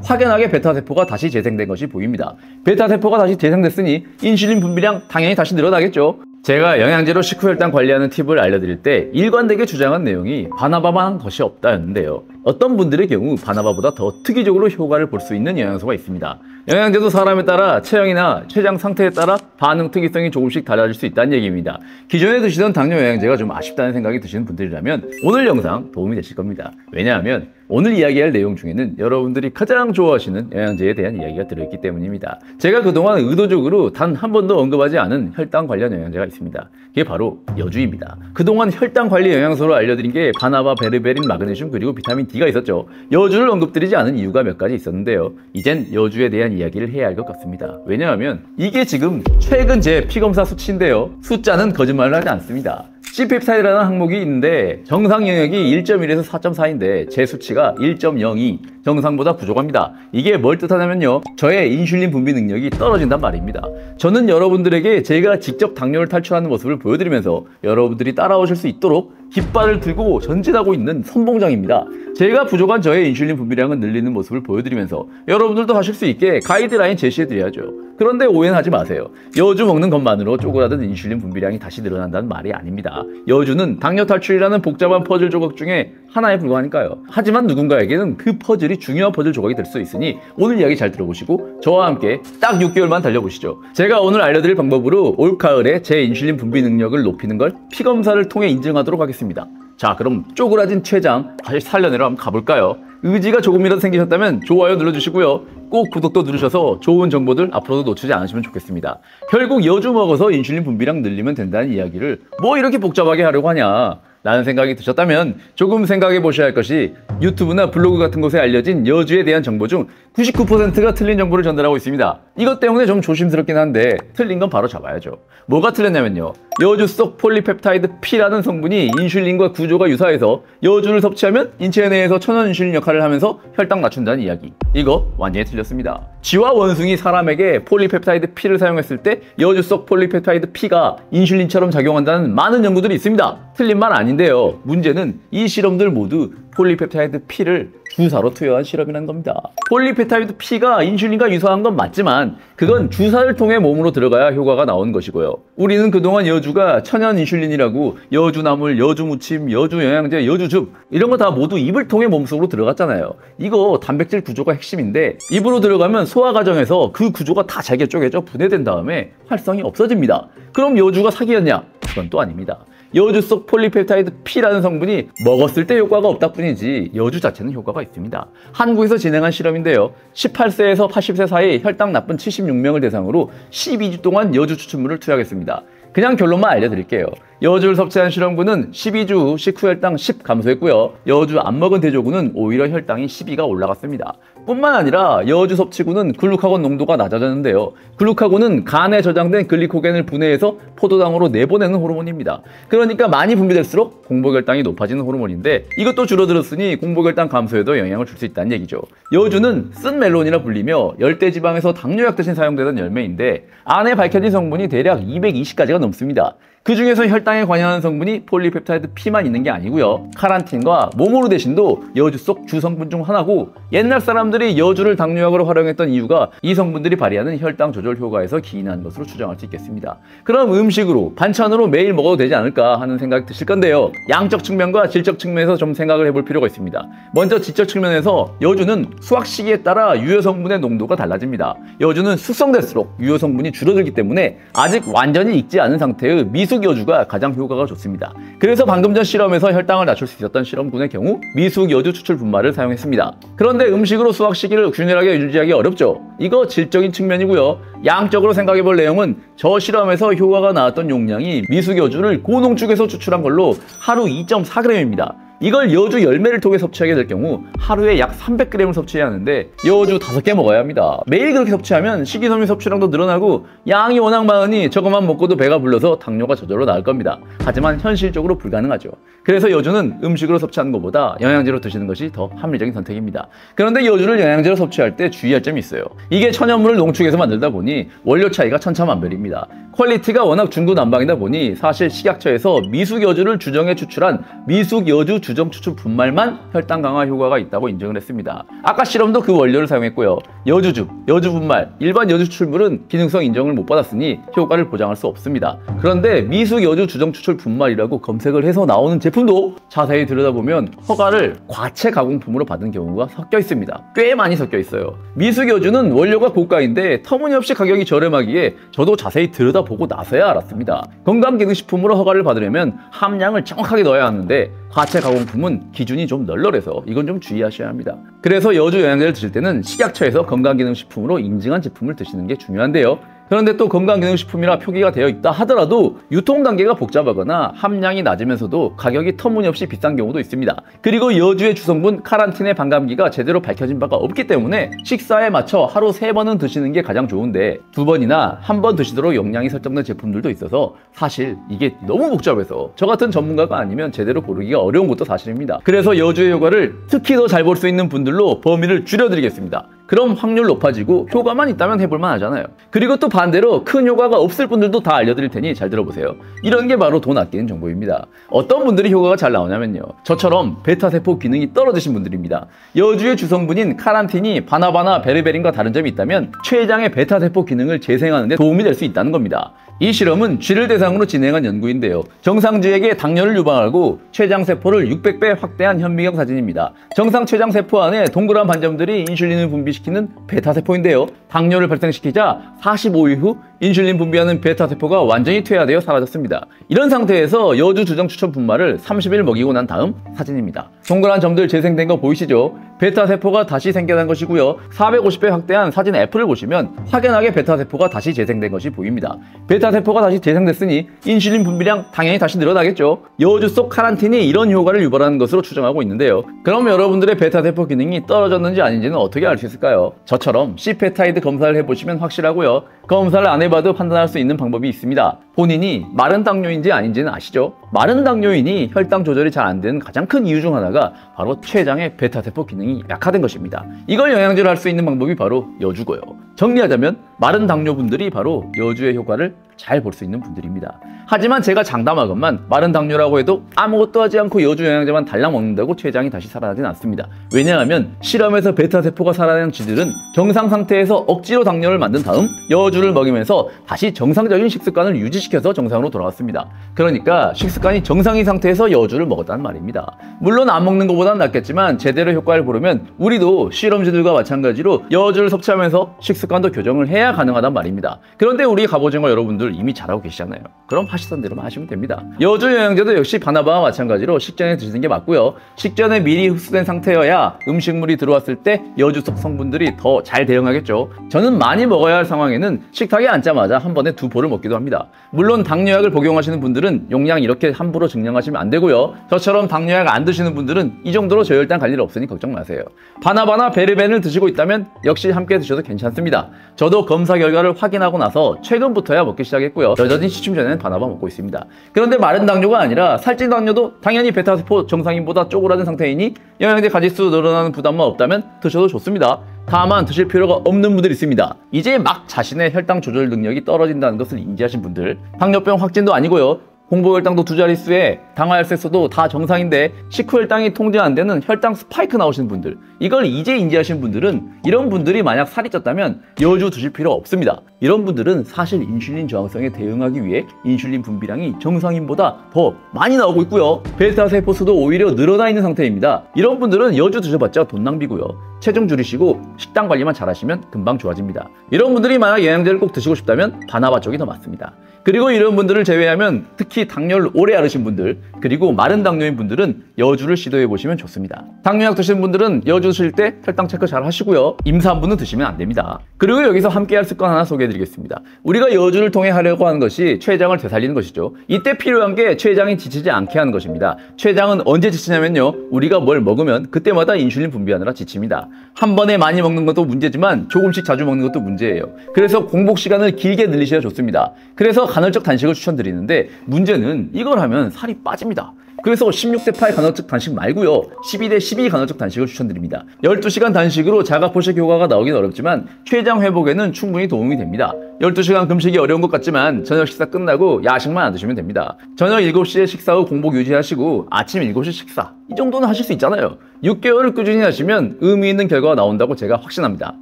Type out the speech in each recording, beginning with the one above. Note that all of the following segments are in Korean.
확연하게 베타세포가 다시 재생된 것이 보입니다. 베타세포가 다시 재생됐으니 인슐린 분비량 당연히 다시 늘어나겠죠. 제가 영양제로 식후혈당 관리하는 팁을 알려드릴 때 일관되게 주장한 내용이 바나바만 것이 없다였는데요. 어떤 분들의 경우 바나바보다 더 특이적으로 효과를 볼 수 있는 영양소가 있습니다. 영양제도 사람에 따라 체형이나 췌장 상태에 따라 반응 특이성이 조금씩 달라질 수 있다는 얘기입니다. 기존에 드시던 당뇨 영양제가 좀 아쉽다는 생각이 드시는 분들이라면 오늘 영상 도움이 되실 겁니다. 왜냐하면 오늘 이야기할 내용 중에는 여러분들이 가장 좋아하시는 영양제에 대한 이야기가 들어있기 때문입니다. 제가 그동안 의도적으로 단 한 번도 언급하지 않은 혈당 관련 영양제가 있습니다. 그게 바로 여주입니다. 그동안 혈당 관리 영양소로 알려드린 게 바나바, 베르베린, 마그네슘 그리고 비타민 D가 있었죠. 여주를 언급드리지 않은 이유가 몇 가지 있었는데요. 이젠 여주에 대한 이야기를 해야 할 것 같습니다. 왜냐하면 이게 지금 최근 제 피검사 수치인데요. 숫자는 거짓말을 하지 않습니다. C펩타이드라는 항목이 있는데 정상 영역이 1.1에서 4.4인데 제 수치가 1.02, 정상보다 부족합니다. 이게 뭘 뜻하냐면요, 저의 인슐린 분비 능력이 떨어진단 말입니다. 저는 여러분들에게 제가 직접 당뇨를 탈출하는 모습을 보여드리면서 여러분들이 따라오실 수 있도록 깃발을 들고 전진하고 있는 선봉장입니다. 제가 부족한 저의 인슐린 분비량을 늘리는 모습을 보여드리면서 여러분들도 하실 수 있게 가이드라인 제시해드려야죠. 그런데 오해는 하지 마세요. 여주 먹는 것만으로 쪼그라든 인슐린 분비량이 다시 늘어난다는 말이 아닙니다. 여주는 당뇨 탈출이라는 복잡한 퍼즐 조각 중에 하나에 불과하니까요. 하지만 누군가에게는 그 퍼즐이 중요한 퍼즐 조각이 될 수 있으니 오늘 이야기 잘 들어보시고 저와 함께 딱 6개월만 달려보시죠. 제가 오늘 알려드릴 방법으로 올가을에 제 인슐린 분비 능력을 높이는 걸 피검사를 통해 인증하도록 하겠습니다. 자, 그럼 쪼그라진 췌장 다시 살려내러 한번 가볼까요? 의지가 조금이라도 생기셨다면 좋아요 눌러주시고요. 꼭 구독도 누르셔서 좋은 정보들 앞으로도 놓치지 않으시면 좋겠습니다. 결국 여주 먹어서 인슐린 분비량 늘리면 된다는 이야기를 뭐 이렇게 복잡하게 하려고 하냐 라는 생각이 드셨다면 조금 생각해 보셔야 할 것이 유튜브나 블로그 같은 곳에 알려진 여주에 대한 정보 중 99%가 틀린 정보를 전달하고 있습니다. 이것 때문에 좀 조심스럽긴 한데 틀린 건 바로 잡아야죠. 뭐가 틀렸냐면요, 여주 속 폴리펩타이드 P라는 성분이 인슐린과 구조가 유사해서 여주를 섭취하면 인체 내에서 천연 인슐린 역할을 하면서 혈당 낮춘다는 이야기. 이거 완전히 틀렸습니다. 쥐와 원숭이, 사람에게 폴리펩타이드 P를 사용했을 때 여주 속 폴리펩타이드 P가 인슐린처럼 작용한다는 많은 연구들이 있습니다. 틀린 말 아닌데요. 문제는 이 실험들 모두 폴리펩타이드 P를 주사로 투여한 실험이라는 겁니다. 폴리펩타이드 P가 인슐린과 유사한 건 맞지만 그건 주사를 통해 몸으로 들어가야 효과가 나온 것이고요. 우리는 그동안 여주가 천연 인슐린이라고 여주나물, 여주무침, 여주영양제, 여주즙 이런 거 다 모두 입을 통해 몸속으로 들어갔잖아요. 이거 단백질 구조가 핵심인데 입으로 들어가면 소화 과정에서 그 구조가 다 잘게 쪼개져 분해된 다음에 활성이 없어집니다. 그럼 여주가 사기였냐? 그건 또 아닙니다. 여주 속 폴리펩타이드 P라는 성분이 먹었을 때 효과가 없다 뿐이지 여주 자체는 효과가 있습니다. 한국에서 진행한 실험인데요. 18세에서 80세 사이 혈당 나쁜 76명을 대상으로 12주 동안 여주 추출물을 투여하겠습니다. 그냥 결론만 알려드릴게요. 여주를 섭취한 실험군은 12주 후 식후혈당 10 감소했고요. 여주 안 먹은 대조군은 오히려 혈당이 12가 올라갔습니다. 뿐만 아니라 여주 섭취군은 글루카곤 농도가 낮아졌는데요. 글루카곤은 간에 저장된 글리코겐을 분해해서 포도당으로 내보내는 호르몬입니다. 그러니까 많이 분비될수록 공복혈당이 높아지는 호르몬인데 이것도 줄어들었으니 공복혈당 감소에도 영향을 줄 수 있다는 얘기죠. 여주는 쓴 멜론이라 불리며 열대지방에서 당뇨약 대신 사용되던 열매인데 안에 밝혀진 성분이 대략 220가지가 넘습니다. 그 중에서 혈당에 관여하는 성분이 폴리펩타이드 P만 있는 게 아니고요. 카란틴과 모모르 대신도 여주 속 주성분 중 하나고 옛날 사람들이 여주를 당뇨약으로 활용했던 이유가 이 성분들이 발휘하는 혈당 조절 효과에서 기인한 것으로 추정할 수 있겠습니다. 그럼 음식으로, 반찬으로 매일 먹어도 되지 않을까 하는 생각이 드실 건데요. 양적 측면과 질적 측면에서 좀 생각을 해볼 필요가 있습니다. 먼저 질적 측면에서 여주는 수확 시기에 따라 유효 성분의 농도가 달라집니다. 여주는 숙성될수록 유효 성분이 줄어들기 때문에 아직 완전히 익지 않은 상태의 미숙 여주가 가장 효과가 좋습니다. 그래서 방금 전 실험에서 혈당을 낮출 수 있었던 실험군의 경우 미숙 여주 추출 분말을 사용했습니다. 그런데 음식으로 수확 시기를 균일하게 유지하기 어렵죠. 이거 질적인 측면이고요. 양적으로 생각해 볼 내용은 저 실험에서 효과가 나왔던 용량이 미숙 여주를 고농축에서 추출한 걸로 하루 2.4g입니다. 이걸 여주 열매를 통해 섭취하게 될 경우 하루에 약 300g을 섭취해야 하는데 여주 5개 먹어야 합니다. 매일 그렇게 섭취하면 식이섬유 섭취량도 늘어나고 양이 워낙 많으니 저것만 먹고도 배가 불러서 당뇨가 저절로 나을 겁니다. 하지만 현실적으로 불가능하죠. 그래서 여주는 음식으로 섭취하는 것보다 영양제로 드시는 것이 더 합리적인 선택입니다. 그런데 여주를 영양제로 섭취할 때 주의할 점이 있어요. 이게 천연물을 농축해서 만들다 보니 원료 차이가 천차만별입니다. 퀄리티가 워낙 중구난방이다 보니 사실 식약처에서 미숙여주를 주정해 추출한 미숙여주 주정 추출 분말만 혈당 강화 효과가 있다고 인정을 했습니다. 아까 실험도 그 원료를 사용했고요. 여주즙, 여주 분말, 일반 여주 추출물은 기능성 인정을 못 받았으니 효과를 보장할 수 없습니다. 그런데 미숙여주 주정 추출 분말이라고 검색을 해서 나오는 제품도 자세히 들여다보면 허가를 과체 가공품으로 받은 경우가 섞여 있습니다. 꽤 많이 섞여 있어요. 미숙여주는 원료가 고가인데 터무니없이 가격이 저렴하기에 저도 자세히 들여다보고 나서야 알았습니다. 건강기능식품으로 허가를 받으려면 함량을 정확하게 넣어야 하는데 과체 가공품은 기준이 좀 널널해서 이건 좀 주의하셔야 합니다. 그래서 여주 영양제를 드실 때는 식약처에서 건강기능식품으로 인증한 제품을 드시는 게 중요한데요. 그런데 또 건강기능식품이라 표기가 되어 있다 하더라도 유통 단계가 복잡하거나 함량이 낮으면서도 가격이 터무니없이 비싼 경우도 있습니다. 그리고 여주의 주성분 카란틴의 반감기가 제대로 밝혀진 바가 없기 때문에 식사에 맞춰 하루 3번은 드시는 게 가장 좋은데 2번이나 1번 드시도록 용량이 설정된 제품들도 있어서 사실 이게 너무 복잡해서 저 같은 전문가가 아니면 제대로 고르기가 어려운 것도 사실입니다. 그래서 여주의 효과를 특히 더 잘 볼 수 있는 분들로 범위를 줄여드리겠습니다. 그럼 확률 높아지고 효과만 있다면 해볼만 하잖아요. 그리고 또 반대로 큰 효과가 없을 분들도 다 알려드릴 테니 잘 들어보세요. 이런 게 바로 돈 아끼는 정보입니다. 어떤 분들이 효과가 잘 나오냐면요, 저처럼 베타세포 기능이 떨어지신 분들입니다. 여주의 주성분인 카란틴이 바나바나 베르베린과 다른 점이 있다면 췌장의 베타세포 기능을 재생하는 데 도움이 될 수 있다는 겁니다. 이 실험은 쥐를 대상으로 진행한 연구인데요. 정상쥐에게 당뇨를 유방하고 췌장세포를 600배 확대한 현미경 사진입니다. 정상 췌장세포 안에 동그란 반점들이 인슐린을 분비시키는 베타세포인데요. 당뇨를 발생시키자 45일 후 인슐린 분비하는 베타세포가 완전히 퇴화되어 사라졌습니다. 이런 상태에서 여주 주정 추천 분말을 30일 먹이고 난 다음 사진입니다. 동그란 점들 재생된 거 보이시죠? 베타세포가 다시 생겨난 것이고요. 450배 확대한 사진 F를 보시면 확연하게 베타세포가 다시 재생된 것이 보입니다. 베타세포가 다시 재생됐으니 인슐린 분비량 당연히 다시 늘어나겠죠. 여주 속 카란틴이 이런 효과를 유발하는 것으로 추정하고 있는데요. 그럼 여러분들의 베타세포 기능이 떨어졌는지 아닌지는 어떻게 알 수 있을까요? 저처럼 C페타이드 검사를 해보시면 확실하고요. 검사를 안 해봐도 판단할 수 있는 방법이 있습니다. 본인이 마른 당뇨인지 아닌지는 아시죠? 마른 당뇨인이 혈당 조절이 잘 안 되는 가장 큰 이유 중 하나가 바로 췌장의 베타세포 기능이 약화된 것입니다. 이걸 영양제로 할 수 있는 방법이 바로 여주고요. 정리하자면 마른 당뇨분들이 바로 여주의 효과를 잘 볼 수 있는 분들입니다. 하지만 제가 장담하건만 마른 당뇨라고 해도 아무것도 하지 않고 여주 영양제만 달랑 먹는다고 췌장이 다시 살아나진 않습니다. 왜냐하면 실험에서 베타세포가 살아난 쥐들은 정상 상태에서 억지로 당뇨를 만든 다음 여주를 먹이면서 다시 정상적인 식습관을 유지시켜서 정상으로 돌아왔습니다. 그러니까 식습관이 정상인 상태에서 여주를 먹었다는 말입니다. 물론 안 먹는 것보다는 낫겠지만 제대로 효과를 보려면 우리도 실험쥐들과 마찬가지로 여주를 섭취하면서 식습관도 교정을 해야 가능하단 말입니다. 그런데 우리 갑오징어 여러분들 이미 잘하고 계시잖아요. 그럼 하시던 대로만 하시면 됩니다. 여주 영양제도 역시 바나바와 마찬가지로 식전에 드시는 게 맞고요. 식전에 미리 흡수된 상태여야 음식물이 들어왔을 때 여주 속 성분들이 더 잘 대응하겠죠. 저는 많이 먹어야 할 상황에는 식탁에 앉자마자 한 번에 2포를 먹기도 합니다. 물론 당뇨약을 복용하시는 분들은 용량 이렇게 함부로 증량하시면 안 되고요. 저처럼 당뇨약 안 드시는 분들은 이 정도로 저혈당 갈 일 없으니 걱정 마세요. 바나바나 베르벤을 드시고 있다면 역시 함께 드셔도 괜찮습니다. 저도 검사 결과를 확인하고 나서 최근부터야 먹기 시작했고요. 여전히 시춤 전에는 바나바 먹고 있습니다. 그런데 마른 당뇨가 아니라 살찐 당뇨도 당연히 베타세포 정상인보다 쪼그라든 상태이니 영양제 가짓수 늘어나는 부담만 없다면 드셔도 좋습니다. 다만 드실 필요가 없는 분들이 있습니다. 이제 막 자신의 혈당 조절 능력이 떨어진다는 것을 인지하신 분들, 당뇨병 확진도 아니고요. 공복혈당도 2자릿수에 당화혈색소도 다 정상인데 식후혈당이 통제 안 되는 혈당 스파이크 나오시는 분들, 이걸 이제 인지하신 분들은, 이런 분들이 만약 살이 쪘다면 여주 드실 필요 없습니다. 이런 분들은 사실 인슐린 저항성에 대응하기 위해 인슐린 분비량이 정상인보다 더 많이 나오고 있고요. 베타세포 수도 오히려 늘어나 있는 상태입니다. 이런 분들은 여주 드셔봤자 돈 낭비고요. 체중 줄이시고 식단 관리만 잘하시면 금방 좋아집니다. 이런 분들이 만약 영양제를 꼭 드시고 싶다면 바나바 쪽이 더 맞습니다. 그리고 이런 분들을 제외하면 특히 당뇨를 오래 앓으신 분들, 그리고 마른 당뇨인 분들은 여주를 시도해 보시면 좋습니다. 당뇨약 드시는 분들은 여주 드실 때 혈당 체크 잘 하시고요. 임산부는 드시면 안 됩니다. 그리고 여기서 함께 할 습관 하나 소개해 드리겠습니다. 우리가 여주를 통해 하려고 하는 것이 췌장을 되살리는 것이죠. 이때 필요한 게 췌장이 지치지 않게 하는 것입니다. 췌장은 언제 지치냐면요, 우리가 뭘 먹으면 그때마다 인슐린 분비하느라 지칩니다. 한 번에 많이 먹는 것도 문제지만 조금씩 자주 먹는 것도 문제예요. 그래서 공복 시간을 길게 늘리셔야 좋습니다. 그래서 간헐적 단식을 추천드리는데 문제는 이걸 하면 살이 빠집니다. 그래서 16대 8 간헐적 단식 말고요, 12대 12 간헐적 단식을 추천드립니다. 12시간 단식으로 자가 포식 효과가 나오긴 어렵지만 췌장 회복에는 충분히 도움이 됩니다. 12시간 금식이 어려운 것 같지만 저녁 식사 끝나고 야식만 안 드시면 됩니다. 저녁 7시에 식사 후 공복 유지하시고 아침 7시 식사, 이 정도는 하실 수 있잖아요. 6개월을 꾸준히 하시면 의미 있는 결과가 나온다고 제가 확신합니다.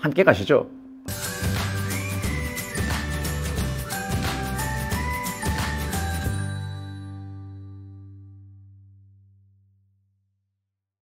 함께 가시죠.